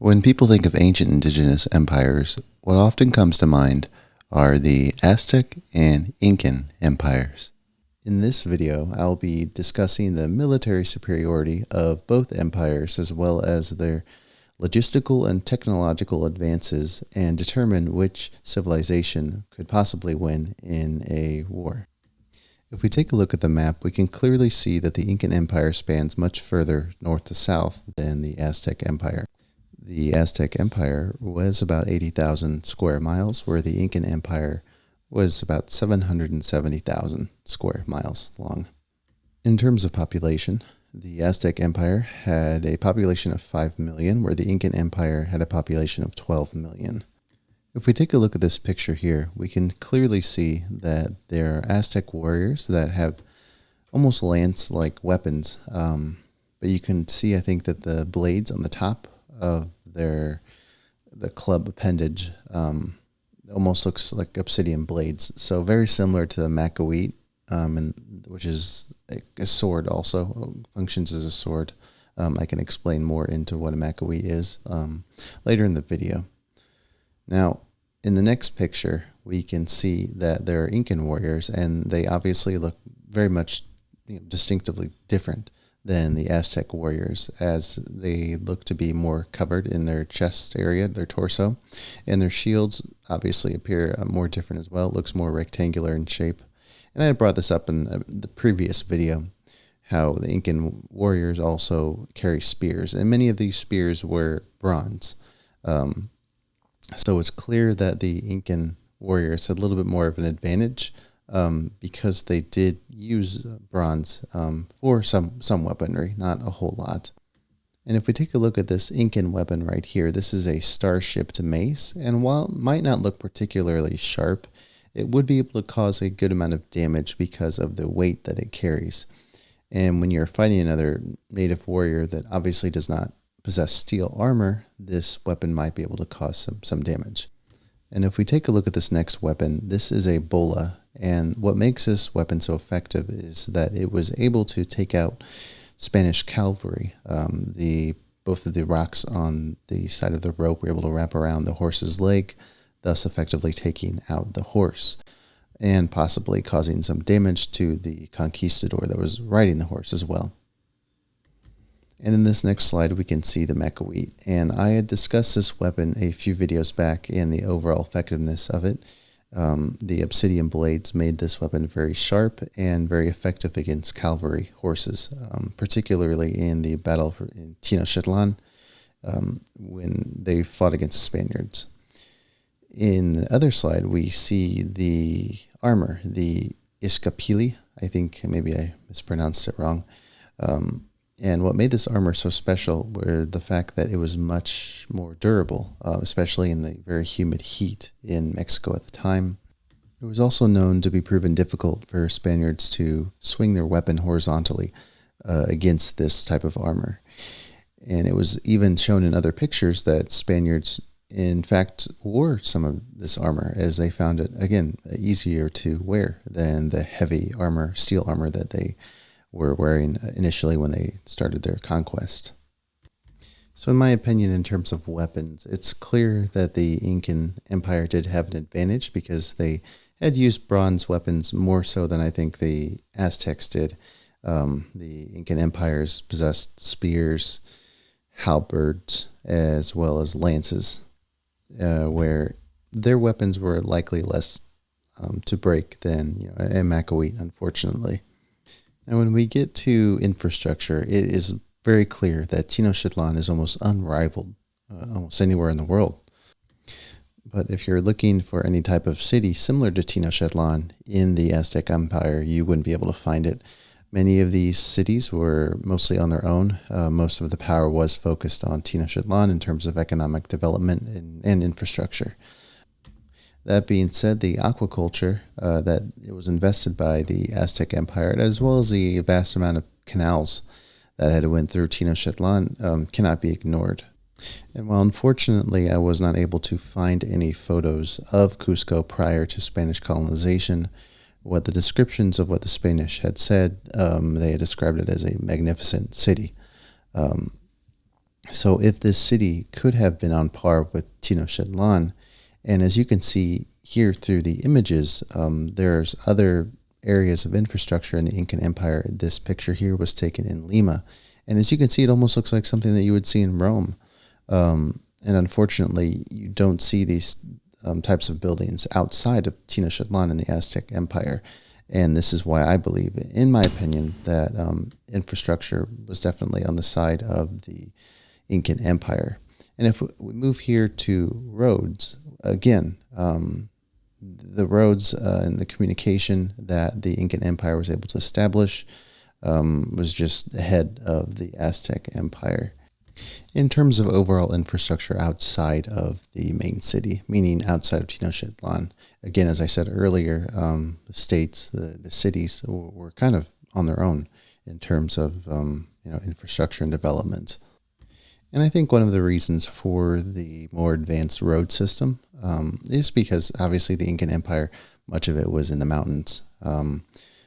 When people think of ancient indigenous empires, what often comes to mind are the Aztec and Incan empires. In this video, I'll be discussing the military superiority of both empires as well as their logistical and technological advances and determine which civilization could possibly win in a war. If we take a look at the map, we can clearly see that the Incan Empire spans much further north to south than the Aztec Empire. The Aztec Empire was about 80,000 square miles, where the Incan Empire was about 770,000 square miles long. In terms of population, the Aztec Empire had a population of 5 million, where the Incan Empire had a population of 12 million. If we take a look at this picture here, we can clearly see that there are Aztec warriors that have almost lance-like weapons, but you can see, I think, that the blades on the top of the club appendage almost looks like obsidian blades, so very similar to Macoite, which is a sword also, functions as a sword. I can explain more into what a Macoite is later in the video. Now, in the next picture, we can see that there are Incan warriors, and they obviously look very much distinctively different than the Aztec warriors, as they look to be more covered in their chest area, their torso, and their shields obviously appear more different as well. It looks more rectangular in shape. And I brought this up in the previous video, how the Incan warriors also carry spears, and many of these spears were bronze. So it's clear that the Incan warriors had a little bit more of an advantage because they did use bronze for some weaponry, not a whole lot. And if we take a look at this Incan weapon right here, this is a star-shaped mace, and while it might not look particularly sharp, it would be able to cause a good amount of damage because of the weight that it carries. And when you're fighting another native warrior that obviously does not possess steel armor, this weapon might be able to cause some damage. And if we take a look at this next weapon, this is a bola, and what makes this weapon so effective is that it was able to take out Spanish cavalry. Both of the rocks on the side of the rope were able to wrap around the horse's leg, thus effectively taking out the horse and possibly causing some damage to the conquistador that was riding the horse as well. And in this next slide, we can see the Macoite. And I had discussed this weapon a few videos back and the overall effectiveness of it. The obsidian blades made this weapon very sharp and very effective against cavalry horses, particularly in the battle in Tenochtitlan when they fought against the Spaniards. In the other slide, we see the armor, the Iskapili. I think maybe I mispronounced it wrong. And what made this armor so special were the fact that it was much more durable, especially in the very humid heat in Mexico at the time. It was also known to be proven difficult for Spaniards to swing their weapon horizontally against this type of armor. And it was even shown in other pictures that Spaniards, in fact, wore some of this armor, as they found it, again, easier to wear than the heavy armor, steel armor that they were wearing initially when they started their conquest. So in my opinion, in terms of weapons, it's clear that the Incan Empire did have an advantage because they had used bronze weapons more so than I think the Aztecs did. The Incan empires possessed spears, halberds, as well as lances, where their weapons were likely less to break than a Macoite, unfortunately. And when we get to infrastructure, it is very clear that Tenochtitlan is almost unrivaled almost anywhere in the world. But if you're looking for any type of city similar to Tenochtitlan in the Aztec Empire, you wouldn't be able to find it. Many of these cities were mostly on their own. Most of the power was focused on Tenochtitlan in terms of economic development and infrastructure. That being said, the aquaculture that it was invested by the Aztec Empire, as well as the vast amount of canals that had went through Tenochtitlan, cannot be ignored. And while unfortunately I was not able to find any photos of Cusco prior to Spanish colonization, what the descriptions of what the Spanish had said, they had described it as a magnificent city. So if this city could have been on par with Tenochtitlan, and as you can see here through the images, there's other areas of infrastructure in the Incan Empire. This picture here was taken in Lima. And as you can see, it almost looks like something that you would see in Rome. And unfortunately, you don't see these types of buildings outside of Tenochtitlan in the Aztec Empire. And this is why I believe, in my opinion, that infrastructure was definitely on the side of the Incan Empire. And if we move here to roads, again, the roads and the communication that the Incan Empire was able to establish was just ahead of the Aztec Empire. In terms of overall infrastructure outside of the main city, meaning outside of Tenochtitlan, again, as I said earlier, the states, the cities were kind of on their own in terms of infrastructure and development. And I think one of the reasons for the more advanced road system is because obviously the Incan Empire, much of it was in the mountains.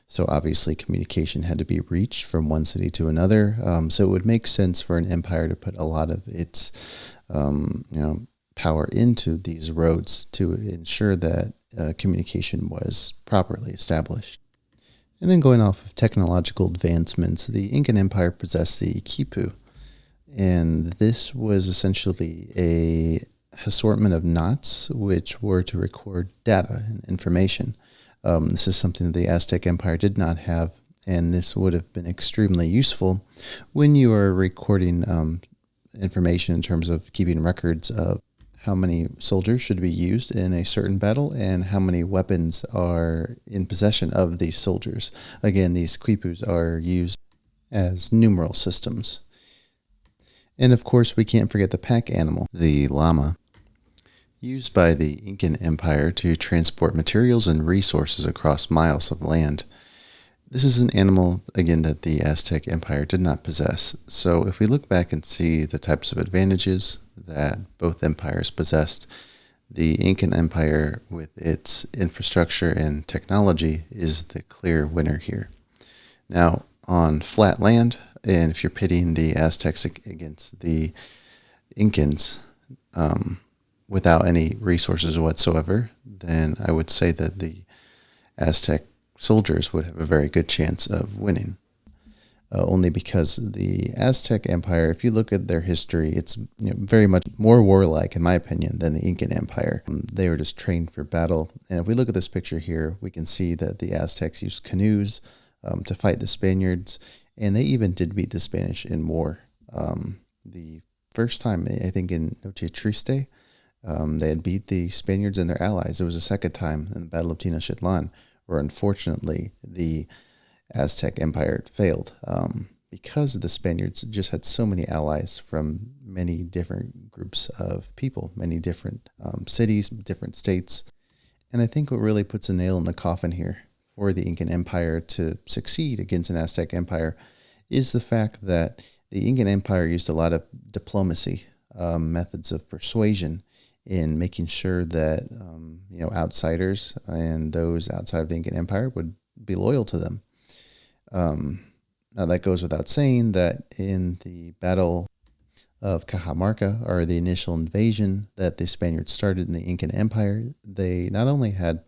So obviously communication had to be reached from one city to another. So it would make sense for an empire to put a lot of its power into these roads to ensure that communication was properly established. And then going off of technological advancements, the Incan Empire possessed the Ikepu. And this was essentially a assortment of knots which were to record data and information. This is something that the Aztec Empire did not have, and this would have been extremely useful when you are recording information in terms of keeping records of how many soldiers should be used in a certain battle and how many weapons are in possession of these soldiers. Again, these quipus are used as numeral systems. And of course, we can't forget the pack animal, the llama, used by the Incan Empire to transport materials and resources across miles of land. This is an animal, again, that the Aztec Empire did not possess. So if we look back and see the types of advantages that both empires possessed, the Incan Empire, with its infrastructure and technology, is the clear winner here. Now, on flat land, and if you're pitting the Aztecs against the Incans without any resources whatsoever, then I would say that the Aztec soldiers would have a very good chance of winning. Only because the Aztec Empire, if you look at their history, it's very much more warlike, in my opinion, than the Incan Empire. They were just trained for battle. And if we look at this picture here, we can see that the Aztecs used canoes to fight the Spaniards, and they even did beat the Spanish in war. The first time, I think in Noche Triste, they had beat the Spaniards and their allies. It was the second time in the Battle of Tenochtitlan, where unfortunately the Aztec Empire failed because the Spaniards just had so many allies from many different groups of people, many different cities, different states. And I think what really puts a nail in the coffin here for the Incan Empire to succeed against an Aztec Empire is the fact that the Incan Empire used a lot of diplomacy, methods of persuasion in making sure that outsiders and those outside of the Incan Empire would be loyal to them. Now that goes without saying that in the Battle of Cajamarca, or the initial invasion that the Spaniards started in the Incan Empire, they not only had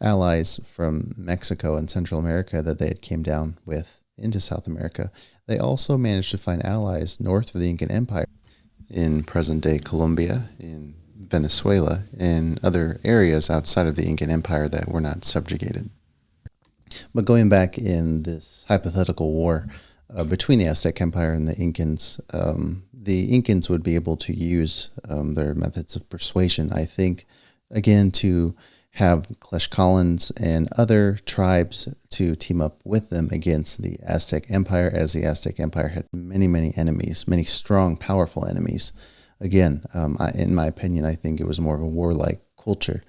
allies from Mexico and Central America that they had came down with into South America, they also managed to find allies north of the Incan Empire in present-day Colombia, in Venezuela, and other areas outside of the Incan Empire that were not subjugated. But going back in this hypothetical war between the Aztec Empire and the Incans would be able to use their methods of persuasion, I think, again, to have Tlaxcalans and other tribes to team up with them against the Aztec Empire, as the Aztec Empire had many, many enemies, many strong, powerful enemies. Again, in my opinion, I think it was more of a warlike culture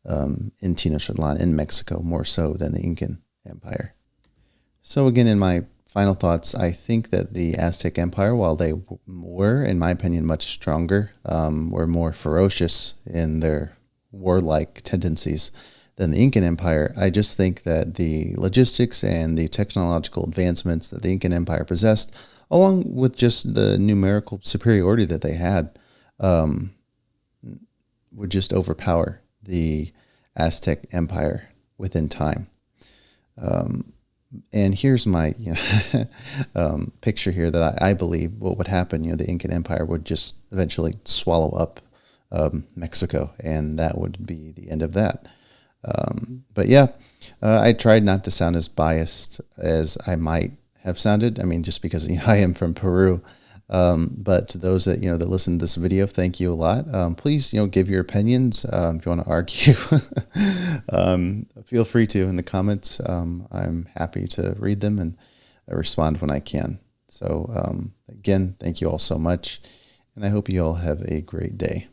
in Tenochtitlan, in Mexico, more so than the Incan Empire. So again, in my final thoughts, I think that the Aztec Empire, while they were, in my opinion, much stronger, were more ferocious in their warlike tendencies than the Incan Empire, I just think that the logistics and the technological advancements that the Incan Empire possessed along with just the numerical superiority that they had, would just overpower the Aztec Empire within time. And here's my picture here that I believe what would happen. The Incan Empire would just eventually swallow up Mexico, and that would be the end of that. But yeah, I tried not to sound as biased as I might have sounded. I mean, just because I am from Peru. But to those that that listen to this video, thank you a lot. Please give your opinions. If you want to argue, feel free to in the comments. I'm happy to read them and respond when I can. So again, thank you all so much, and I hope you all have a great day.